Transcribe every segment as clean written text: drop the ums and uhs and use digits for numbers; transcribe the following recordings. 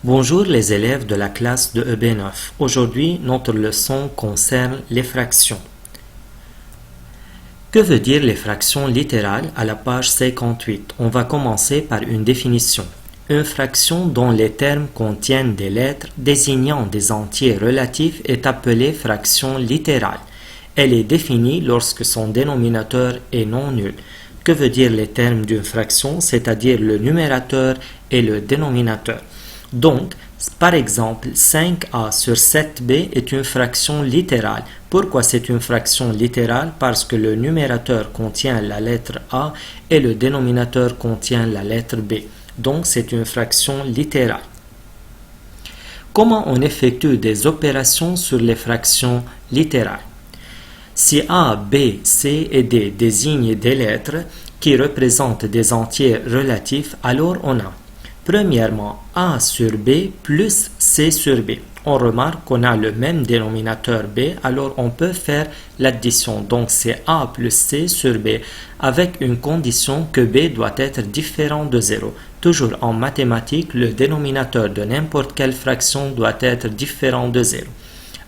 Bonjour les élèves de la classe de EB9. Aujourd'hui, notre leçon concerne les fractions. Que veut dire les fractions littérales à la page 58? On va commencer par une définition. Une fraction dont les termes contiennent des lettres désignant des entiers relatifs est appelée fraction littérale. Elle est définie lorsque son dénominateur est non nul. Que veut dire les termes d'une fraction, c'est-à-dire le numérateur et le dénominateur? Donc, par exemple, 5a sur 7b est une fraction littérale. Pourquoi c'est une fraction littérale? Parce que le numérateur contient la lettre a et le dénominateur contient la lettre b. Donc, c'est une fraction littérale. Comment on effectue des opérations sur les fractions littérales? Si a, b, c et d désignent des lettres qui représentent des entiers relatifs, alors on a premièrement a sur b plus c sur b. On remarque qu'on a le même dénominateur b, alors on peut faire l'addition. Donc c'est a plus c sur b avec une condition que b doit être différent de 0. Toujours en mathématiques, le dénominateur de n'importe quelle fraction doit être différent de 0.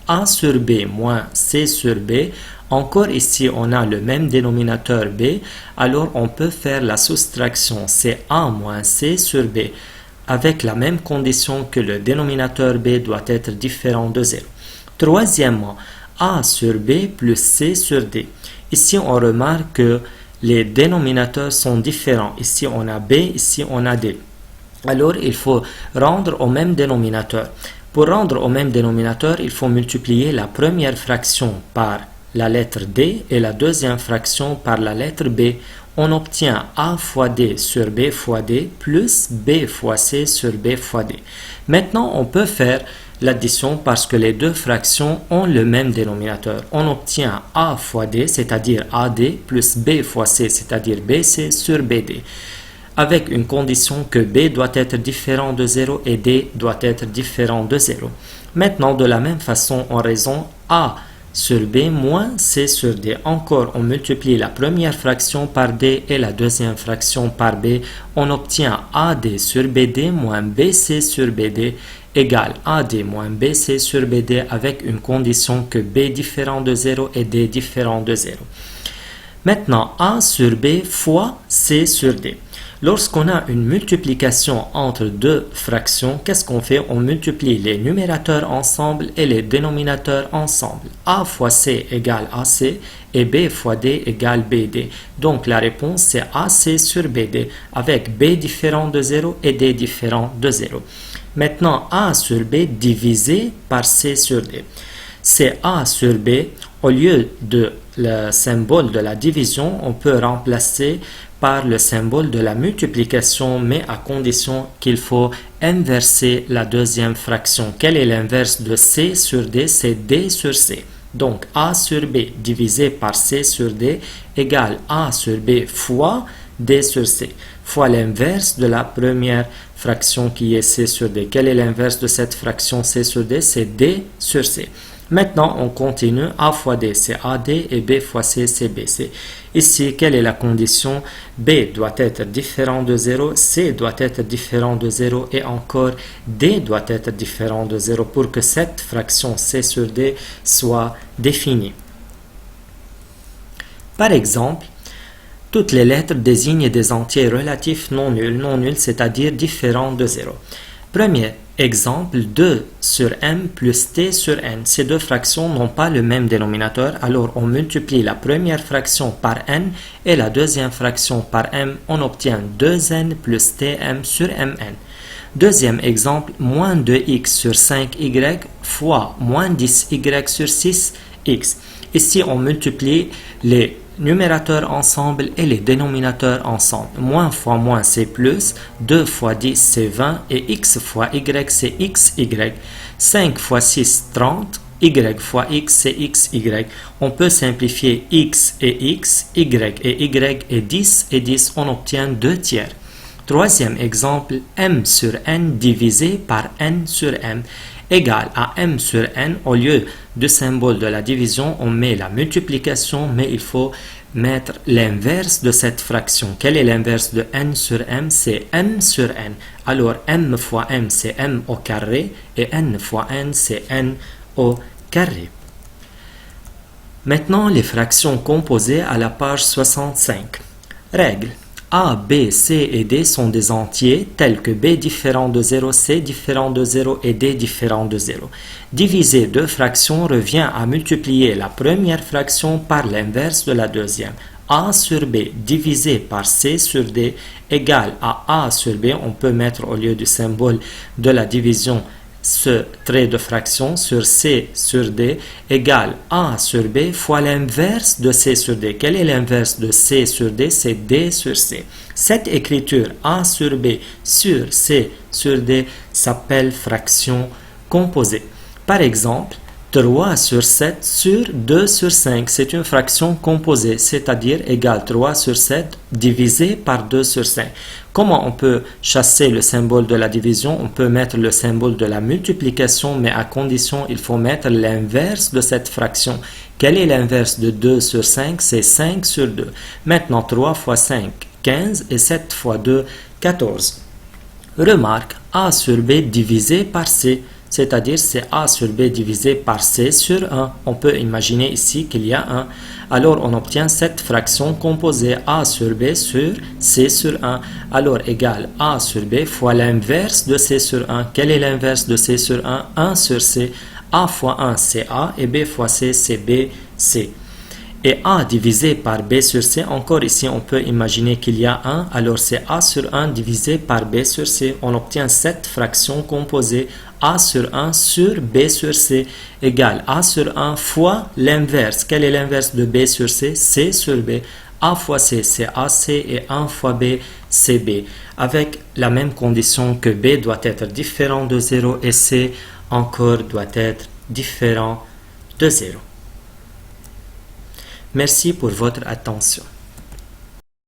A sur b moins c sur b, encore ici on a le même dénominateur b, alors on peut faire la soustraction c'est a moins c sur b avec la même condition que le dénominateur b doit être différent de 0. Troisièmement, a sur b plus c sur d. Ici on remarque que les dénominateurs sont différents. Ici on a b, ici on a d. Alors il faut rendre au même dénominateur. Pour rendre au même dénominateur, il faut multiplier la première fraction par la lettre d et la deuxième fraction par la lettre b. On obtient a fois d sur b fois d plus b fois c sur b fois d. Maintenant, on peut faire l'addition parce que les deux fractions ont le même dénominateur. On obtient a fois d, c'est-à-dire ad, plus b fois c, c'est-à-dire bc sur bd, avec une condition que b doit être différent de 0 et d doit être différent de 0. Maintenant, de la même façon, on raisonne a sur b moins c sur d. Encore, on multiplie la première fraction par d et la deuxième fraction par b. On obtient ad sur bd moins bc sur bd égale ad moins bc sur bd avec une condition que b différent de 0 et d différent de 0. Maintenant, a sur b fois c sur d. Lorsqu'on a une multiplication entre deux fractions, qu'est-ce qu'on fait? On multiplie les numérateurs ensemble et les dénominateurs ensemble. A fois c égale ac et b fois d égale bd. Donc la réponse c'est ac sur bd avec b différent de 0 et d différent de 0. Maintenant, a sur b divisé par c sur d. C'est a sur b. Au lieu de le symbole de la division, on peut remplacer par le symbole de la multiplication, mais à condition qu'il faut inverser la deuxième fraction. Quel est l'inverse de c sur d? C'est d sur c. Donc a sur b divisé par c sur d égale a sur b fois d sur c, fois l'inverse de la première fraction qui est c sur d. Quel est l'inverse de cette fraction c sur d? C'est d sur c. Maintenant, on continue. A fois d, c'est AD et B fois C, c'est BC. Ici, quelle est la condition? B doit être différent de 0, C doit être différent de 0 et encore D doit être différent de 0 pour que cette fraction C sur D soit définie. Par exemple, toutes les lettres désignent des entiers relatifs non nuls, c'est-à-dire différents de 0. Premier exemple, 2 sur m plus t sur n. Ces deux fractions n'ont pas le même dénominateur, alors on multiplie la première fraction par n et la deuxième fraction par m. On obtient 2n plus tm sur mn. Deuxième exemple, moins 2x sur 5y fois moins 10y sur 6x. Ici, on multiplie les numérateurs ensemble et les dénominateurs ensemble. Moins fois moins c'est plus, 2 fois 10 c'est 20 et x fois y c'est xy. 5 fois 6 30, y fois x c'est xy. On peut simplifier x et x, y et y et 10 et 10, on obtient 2 tiers. Troisième exemple, m sur n divisé par n sur m égale à m sur n. Au lieu du symbole de la division, on met la multiplication, mais il faut mettre l'inverse de cette fraction. Quel est l'inverse de n sur m? C'est m sur n. Alors m fois m, c'est m au carré, et n fois n, c'est n au carré. Maintenant, les fractions composées à la page 65. Règle. A, B, C et D sont des entiers tels que B différent de 0, C différent de 0 et D différent de 0. Diviser deux fractions revient à multiplier la première fraction par l'inverse de la deuxième. A sur B divisé par C sur D égale à A sur B. On peut mettre au lieu du symbole de la division ce trait de fraction sur C sur D égale A sur B fois l'inverse de C sur D. Quel est l'inverse de C sur D? C'est D sur C. Cette écriture A sur B sur C sur D s'appelle fraction composée. Par exemple, 3 sur 7 sur 2 sur 5, c'est une fraction composée, c'est-à-dire égale 3 sur 7 divisé par 2 sur 5. Comment on peut chasser le symbole de la division? On peut mettre le symbole de la multiplication, mais à condition, il faut mettre l'inverse de cette fraction. Quel est l'inverse de 2 sur 5? C'est 5 sur 2. Maintenant, 3 fois 5, 15 et 7 fois 2, 14. Remarque, A sur B divisé par C. C'est-à-dire c'est A sur B divisé par C sur 1. On peut imaginer ici qu'il y a 1. Alors on obtient cette fraction composée A sur B sur C sur 1. Alors égale A sur B fois l'inverse de C sur 1. Quel est l'inverse de C sur 1? 1 sur C. A fois 1 c'est A et B fois C c'est B, C. Et A divisé par B sur C, encore ici on peut imaginer qu'il y a 1, alors c'est A sur 1 divisé par B sur C. On obtient cette fraction composée A sur 1 sur B sur C égale A sur 1 fois l'inverse. Quel est l'inverse de B sur C? C sur B. A fois C, c'est AC et 1 fois B, c'est B. Avec la même condition que B doit être différent de 0 et C encore doit être différent de 0. Merci pour votre attention.